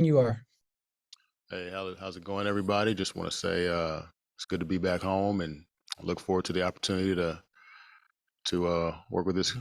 You are. Hey, how's it going, everybody? Just want to say it's good to be back home, and I look forward to the opportunity to work with this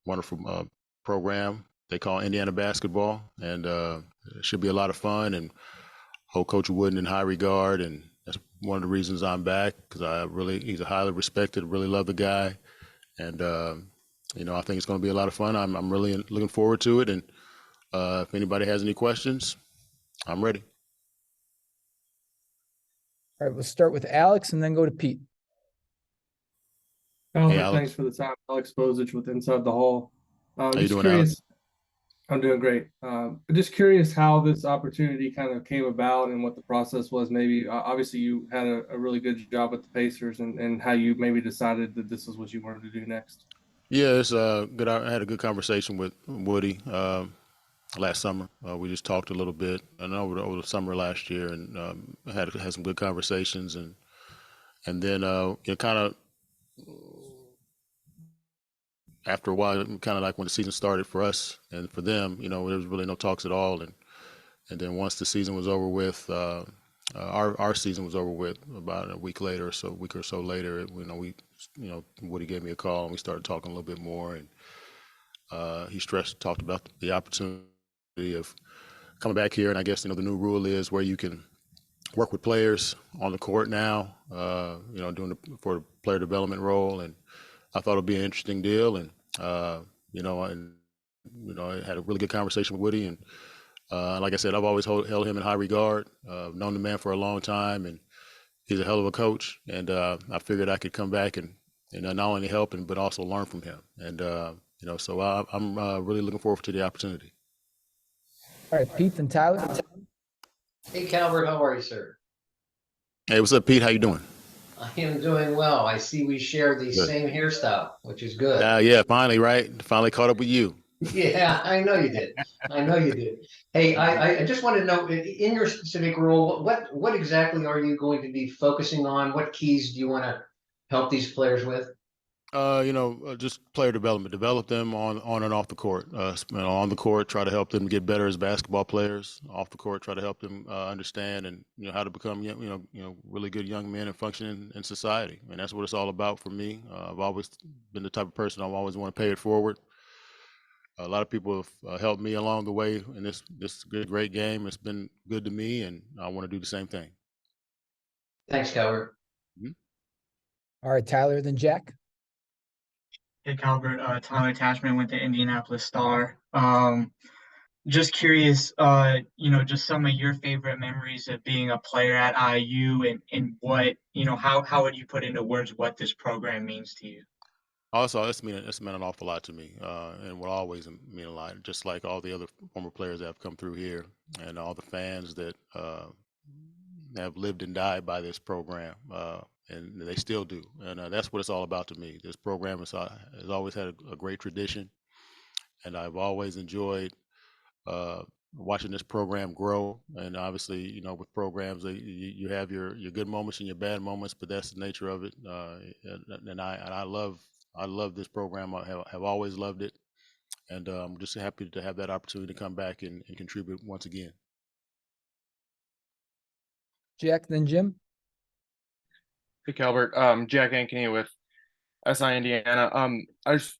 wonderful program they call Indiana basketball, and it should be a lot of fun. And hold Coach Wooden in high regard, and that's one of the reasons I'm back because he's a highly respected, really love the guy, and I think it's going to be a lot of fun. I'm really looking forward to it, and if anybody has any questions, I'm ready. All right, we'll start with Alex and then go to Pete. Hey, Calbert, Alex. thanks for the time. Alex Bozich with Inside the Hall. How you Just doing, curious. Alex? I'm doing great. Just curious how this opportunity kind of came about and what the process was. Maybe obviously you had a really good job with the Pacers, and how you maybe decided that this is what you wanted to do next. Yeah, it's good. I had a good conversation with Woody last summer. We just talked a little bit, and over the summer last year, and had some good conversations, and then kind of after a while, kind of like when the season started for us and for them, there was really no talks at all, and then once the season was over with, our season was over with about a week later, a week or so later, Woody gave me a call and we started talking a little bit more, and he talked about the opportunity of coming back here, and I guess the new rule is where you can work with players on the court now, for the player development role, and I thought it'd be an interesting deal, and I had a really good conversation with Woody, and like I said, I've always held him in high regard. Known the man for a long time, and he's a hell of a coach, and I figured I could come back and not only help him but also learn from him, and so I'm really looking forward to the opportunity. All right, Pete and Tyler. Hey, Calbert, how are you, sir? Hey, what's up, Pete? How you doing? I am doing well. I see we share the same hairstyle, which is good. Yeah, finally, right? Finally caught up with you. Yeah, I know you did. I know you did. Hey, I just want to know, in your specific role, what exactly are you going to be focusing on? What keys do you want to help these players with? Just player development, develop them on and off the court. On the court, try to help them get better as basketball players. Off the court, try to help them understand and how to become really good young men and function in society. And that's what it's all about for me. I've always been the type of person I always want to pay it forward. A lot of people have helped me along the way in this great game. It's been good to me, and I want to do the same thing. Thanks, Calbert. Mm-hmm. All right, Tyler, then Jack. Hey, Calbert, Tyler Tachman with the Indianapolis Star. Just curious, just some of your favorite memories of being a player at IU, and what, how would you put into words what this program means to you? Also, it's meant an awful lot to me, and will always mean a lot. Just like all the other former players that have come through here, and all the fans that have lived and died by this program, and they still do. And that's what it's all about to me. This program has always had a great tradition, and I've always enjoyed watching this program grow. And obviously, with programs, you have your good moments and your bad moments, but that's the nature of it. And I love this program. I have always loved it, and I'm just happy to have that opportunity to come back and contribute once again. Jack, then Jim. Hey, Calbert. Jack Ankeny with SI Indiana. I was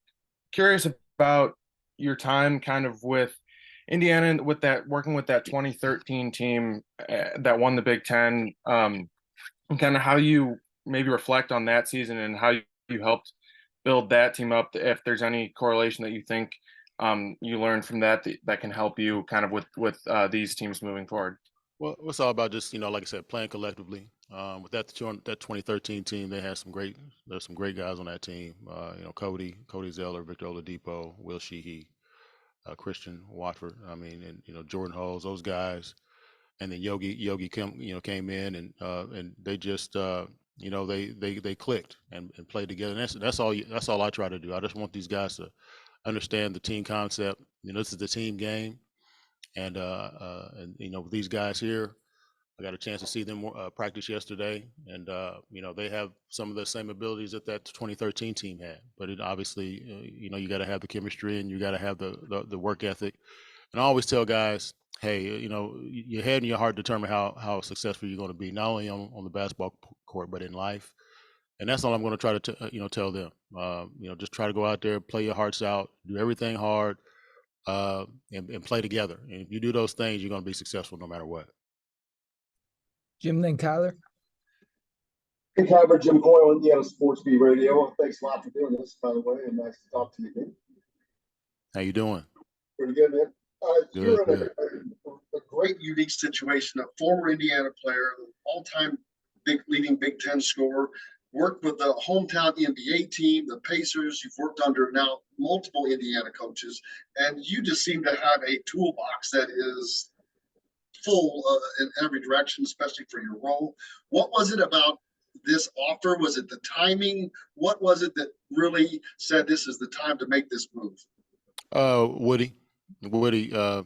curious about your time kind of with Indiana, working with that 2013 team that won the Big Ten, and kind of how you maybe reflect on that season and how you helped build that team up, if there's any correlation that you think you learned from that can help you kind of with these teams moving forward. Well, it's all about just, like I said, playing collectively. With that 2013 team, there's some great guys on that team. Cody Zeller, Victor Oladipo, Will Sheehy, Christian Watford. And Jordan Hulls, those guys, and then Yogi came in, and they just they clicked and played together. And that's all I try to do. I just want these guys to understand the team concept. This is the team game. And with these guys here, I got a chance to see them practice yesterday, and they have some of the same abilities that 2013 team had. But it obviously, you got to have the chemistry, and you got to have the work ethic, And I always tell guys, hey, your head and your heart determine how successful you're going to be, not only on the basketball court, but in life. And that's all I'm going to try to tell them. Just try to go out there, play your hearts out, do everything hard, and play together. And if you do those things, you're going to be successful no matter what. Jim, then Kyler. Hey, Calbert, Jim Coyle, Indiana Sports Beat Radio. Thanks a lot for doing this, by the way, and nice to talk to you again. How you doing? Pretty good, man. You're in Good. a great, unique situation. A former Indiana player, all-time leading Big Ten scorer, worked with the hometown NBA team, the Pacers. You've worked under now multiple Indiana coaches, and you just seem to have a toolbox that is full in every direction, especially for your role. What was it about this offer? Was it the timing? What was it that really said this is the time to make this move? Woody, at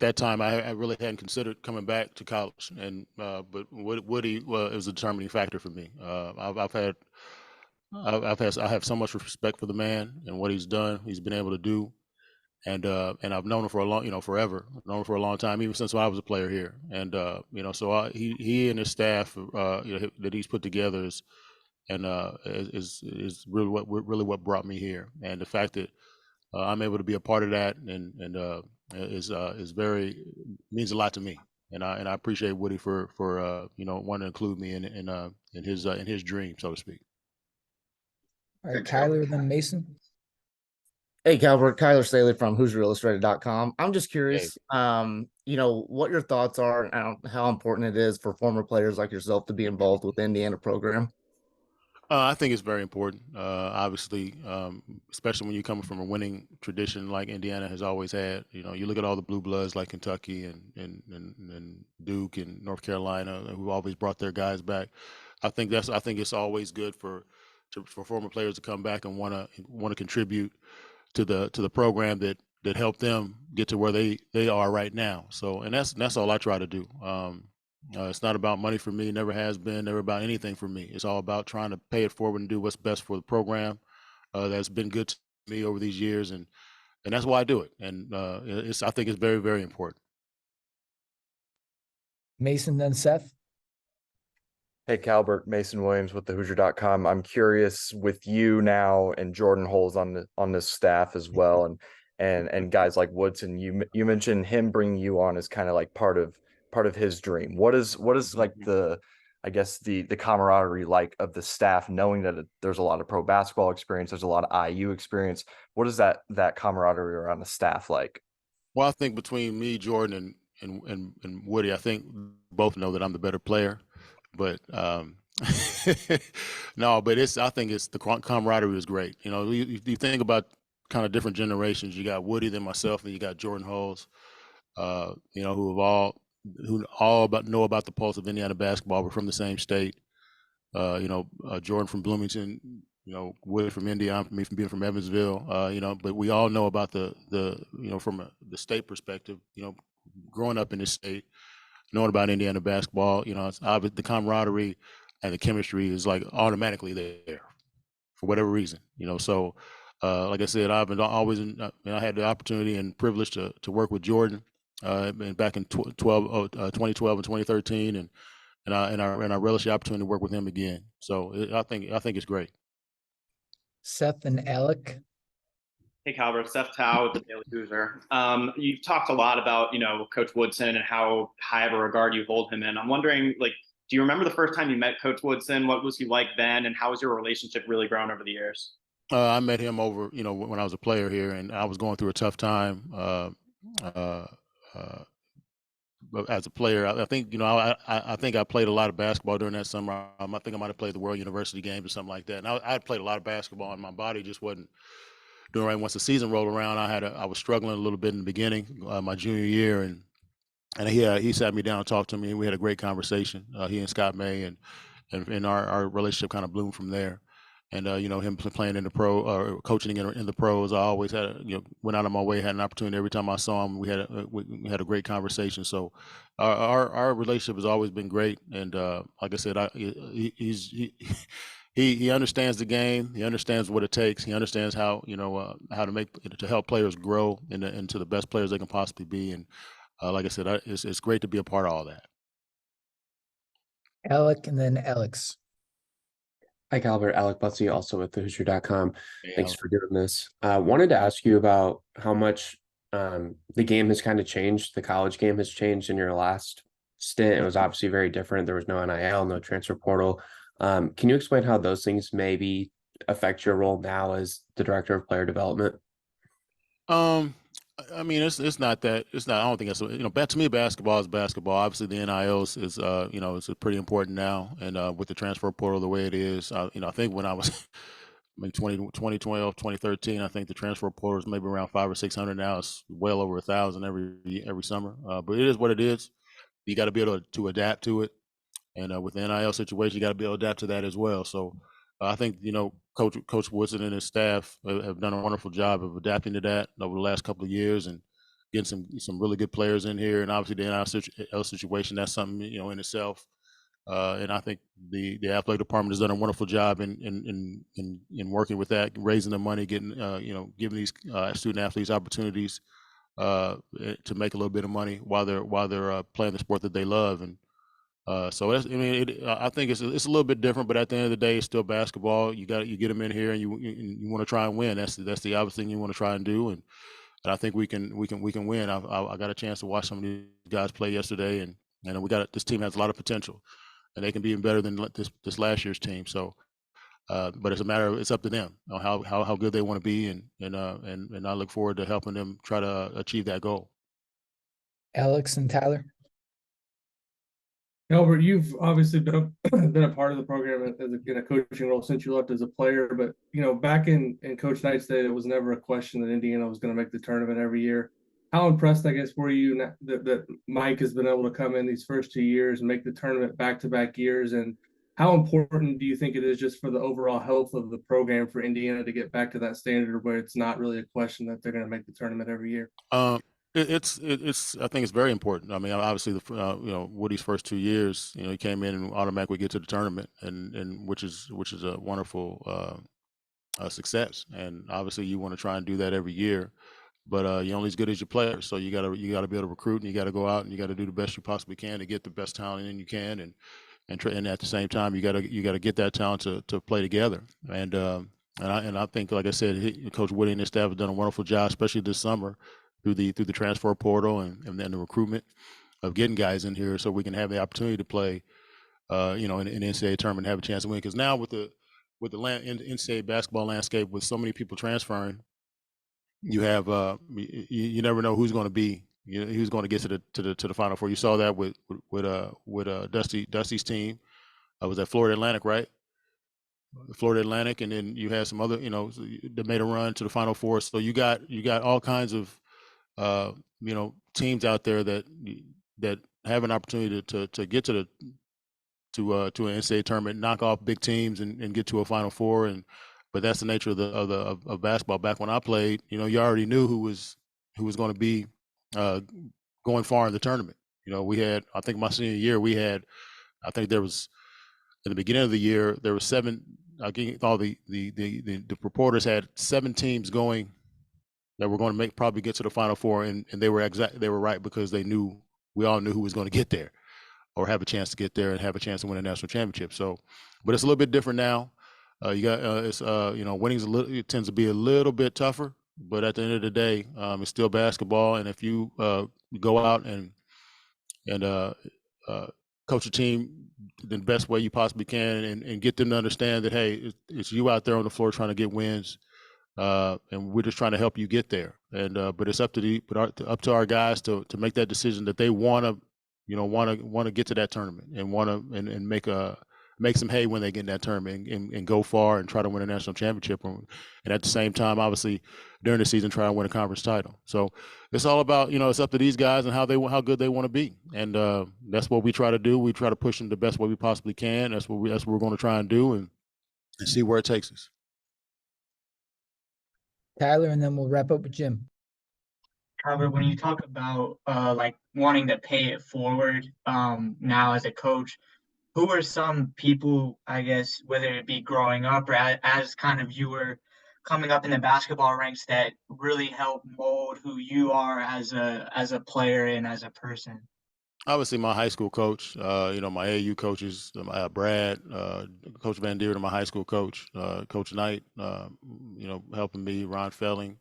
that time I really hadn't considered coming back to college, and but Woody was a determining factor for me. I have so much respect for the man and what he's done. He's been able to do, and I've known him for a long, forever. I've known him for a long time, even since I was a player here. And so he and his staff, that he's put together is really what brought me here. And the fact that I'm able to be a part of that and is very means a lot to me. And I appreciate Woody for wanting to include me in his dream, so to speak. All right, Kyler, then Mason. Hey, Calbert, Kyler Staley from HoosierIllustrated.com. I'm just curious, what your thoughts are and how important it is for former players like yourself to be involved with the Indiana program. I think it's very important. Obviously, especially when you're coming from a winning tradition like Indiana has always had. You look at all the blue bloods like Kentucky and Duke and North Carolina, who always brought their guys back. I think it's always good for former players to come back and want to contribute to the program that helped them get to where they are right now. So, and that's all I try to do. It's not about money for me, never has been, never about anything for me. It's all about trying to pay it forward and do what's best for the program that's been good to me over these years, and that's why I do it. And I think it's very, very important. Mason, then Seth. Hey, Calbert, Mason Williams with thehoosier.com. I'm curious with you now and Jordan Holes on this staff as well, and guys like Woodson. You mentioned him bringing you on as kind of like part of his dream. What is like the camaraderie like of the staff, knowing that there's a lot of pro basketball experience, there's a lot of IU experience. What is that camaraderie around the staff like? Well, I think between me, Jordan, and Woody, I think both know that I'm the better player. But no, but I think it's the camaraderie is great. You think about kind of different generations. You got Woody, then myself, and you got Jordan Holes, who all know about the pulse of Indiana basketball. We're from the same state. Jordan from Bloomington, Woody from Indiana, me from being from Evansville. But we all know about the from the state perspective. Growing up in this state, knowing about Indiana basketball, it's obvious the camaraderie and the chemistry is like automatically there for whatever reason. So like I said, I've been always I had the opportunity and privilege to work with Jordan back in 2012 and 2013, and I relish the opportunity to work with him again. So I think it's great. Seth and Alec. Hey, Calbert, Seth Tao with the Daily Hoosier. You've talked a lot about, Coach Woodson and how high of a regard you hold him in. I'm wondering, do you remember the first time you met Coach Woodson? What was he like then, and how has your relationship really grown over the years? I met him over, when I was a player here, and I was going through a tough time as a player. I think, I think I played a lot of basketball during that summer. I think I might have played the World University games or something like that. And I had played a lot of basketball, and my body just wasn't doing right. Once the season rolled around, I was struggling a little bit in the beginning, my junior year, and he sat me down and talked to me, and we had a great conversation. He and Scott May, and our relationship kind of bloomed from there. And him playing in the pro or coaching in the pros, I always had went out of my way, had an opportunity every time I saw him. We had a great conversation. So our relationship has always been great. And like I said, he understands the game. He understands what it takes. He understands how how to help players grow into the best players they can possibly be. And like I said, it's great to be a part of all that. Alec and then Alex. Hi, Calbert. Alec Butsy, also with thehoosier.com. Hey, Thanks Alec. for doing this. Wanted to ask you about how much the game has kind of changed. The college game has changed in your last stint. It was obviously very different. There was no NIL, no transfer portal. Can you explain how those things maybe affect your role now as the director of player development? I mean, it's not that. It's not. I don't think it's to me, basketball is basketball. Obviously, the NIL is it's pretty important now, and with the transfer portal the way it is, I think when I was, I mean, 2012, 2013, I think the transfer portal is maybe around 500 or 600. Now it's well over 1,000 every summer. But it is what it is. You got to be able to adapt to it, and with the NIL situation, you got to be able to adapt to that as well. So I think Coach Woodson and his staff have done a wonderful job of adapting to that over the last couple of years and getting some really good players in here. And obviously the NIL situation, that's something in itself. And I think the athletic department has done a wonderful job in working with that, raising the money, getting giving these student athletes opportunities to make a little bit of money while they're playing the sport that they love. And so I think it's a little bit different, but at the end of the day, it's still basketball. You get them in here, and you want to try and win. That's the obvious thing you want to try and do, and I think we can win. I got a chance to watch some of these guys play yesterday, and this team has a lot of potential, and they can be even better than this last year's team. So, but it's up to them on how good they want to be, and I look forward to helping them try to achieve that goal. Alex and Tyler. Calbert, you've obviously been a part of the program in a coaching role since you left as a player, but back in Coach Knight's day, it was never a question that Indiana was going to make the tournament every year. How impressed, I guess, were you that Mike has been able to come in these first 2 years and make the tournament back-to-back years? And how important do you think it is just for the overall health of the program for Indiana to get back to that standard where it's not really a question that they're going to make the tournament every year? It's I think it's very important. I mean, obviously Woody's first 2 years, he came in and automatically get to the tournament, and which is a wonderful success. And obviously you want to try and do that every year, but you're only as good as your players. So you got to be able to recruit, and you got to go out and you got to do the best you possibly can to get the best talent in you can, and at the same time you got to get that talent to play together. And I think, like I said, Coach Woody and his staff have done a wonderful job, especially this summer, through the transfer portal and then the recruitment of getting guys in here so we can have the opportunity to play, in an NCAA tournament, have a chance to win. Because now with the NCAA basketball landscape, with so many people transferring, you have you never know who's going to be, who's going to get to the Final Four. You saw that with Dusty's team. Was at Florida Atlantic, right? Florida Atlantic, and then you had some other, that made a run to the Final Four. So you got all kinds of teams out there that have an opportunity to get to an NCAA tournament, knock off big teams, and get to a Final Four. But that's the nature of basketball. Back when I played, you already knew who was going to be going far in the tournament. We had, I think my senior year, I think there was, in the beginning of the year, there was 7. I think all the reporters had 7 teams going that were going to probably get to the Final Four, and they were right, because we all knew who was going to get there or have a chance to get there and have a chance to win a national championship. So, but it's a little bit different now. You got winning's it tends to be a little bit tougher, but at the end of the day, it's still basketball. And if you go out and coach a team the best way you possibly can, and get them to understand that, hey, it's you out there on the floor trying to get wins, and we're just trying to help you get there. And but it's up to our guys to make that decision that they want to get to that tournament and and make some hay when they get in that tournament, and go far and try to win a national championship, and at the same time, obviously, during the season, try to win a conference title. So it's all about, it's up to these guys and how good they want to be, and that's what we try to do. We try to push them the best way we possibly can. That's what we're going to try and do, and see where it takes us. Tyler, and then we'll wrap up with Jim. Calbert, when you talk about like wanting to pay it forward now as a coach, who are some people, I guess, whether it be growing up or as kind of you were coming up in the basketball ranks, that really help mold who you are as a player and as a person? Obviously, my high school coach, my AU coaches, Brad, Coach Van Deer, my high school coach, Coach Knight, helping me, Ron Felling,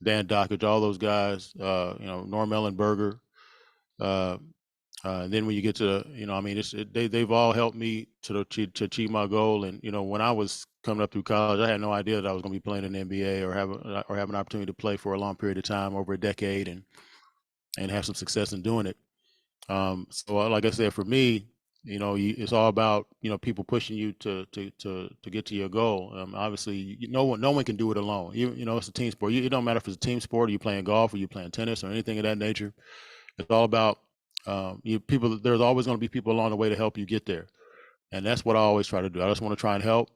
Dan Dockage, all those guys, Norm Ellenberger. And then when you get to, they've all helped me to achieve my goal. And, when I was coming up through college, I had no idea that I was going to be playing in the NBA or have an opportunity to play for a long period of time, over a decade, and have some success in doing it. So like I said, for me, it's all about, people pushing you to get to your goal. Obviously, no one can do it alone. It's a team sport. It don't matter if it's a team sport, or you're playing golf, or you're playing tennis, or anything of that nature. It's all about people. There's always going to be people along the way to help you get there, and that's what I always try to do. I just want to try and help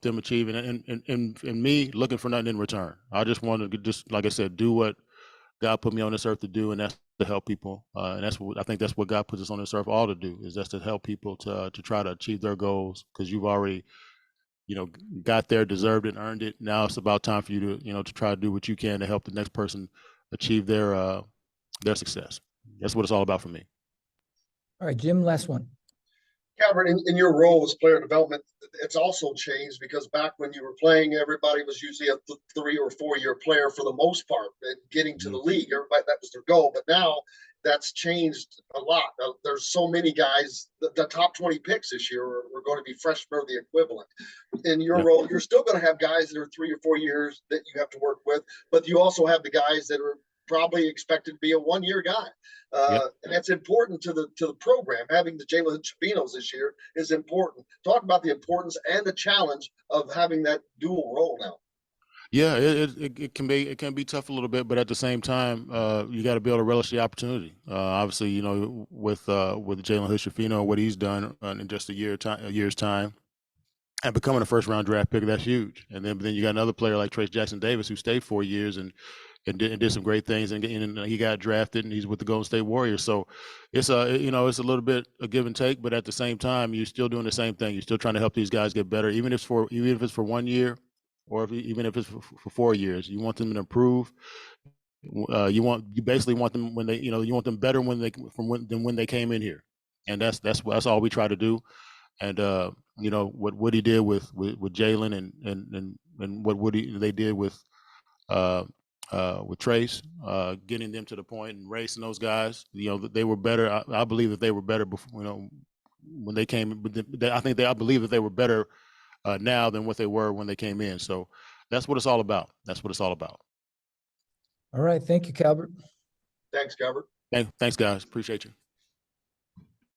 them achieve, and me looking for nothing in return. I just want to like I said, do what God put me on this earth to do, and that's to help people. And I think that's what God puts us on this earth all to do, is just to help people to try to achieve their goals, because you've already, got there, deserved it, earned it. Now it's about time for you to, to try to do what you can to help the next person achieve their success. That's what it's all about for me. All right, Jim, last one. Calbert, in your role as player development, it's also changed, because back when you were playing, everybody was usually a 3 or 4 year player for the most part, and getting to the league. Everybody, that was their goal. But now that's changed a lot. There's so many guys. The top 20 picks this year are going to be freshmen or the equivalent. In your role, you're still going to have guys that are 3 or 4 years that you have to work with, but you also have the guys that are probably expected to be a 1 year guy. And that's important to the program. Having the Jalen Chapinos this year is important. Talk about the importance and the challenge of having that dual role now. Yeah, it can be tough a little bit, but at the same time, you got to be able to relish the opportunity. Obviously, with Jalen Hood-Schifino, what he's done in just a year's time, and becoming a first round draft pick, that's huge. And then you got another player like Trace Jackson Davis, who stayed 4 years and did some great things, and he got drafted, and he's with the Golden State Warriors. So it's a little bit a give and take, but at the same time, you're still doing the same thing. You're still trying to help these guys get better, even if it's for 1 year, or even if it's for 4 years. You want them to improve. You basically want them when they, you want them better than when they came in here, and that's all we try to do. And what Woody did with Jalen, and what they did with Trace, getting them to the point and racing those guys. They were better. I believe that they were better before, when they came. I believe that they were better now than what they were when they came in. So that's what it's all about. All right. Thank you, Calbert. Thanks, Calbert. Thanks, guys. Appreciate you.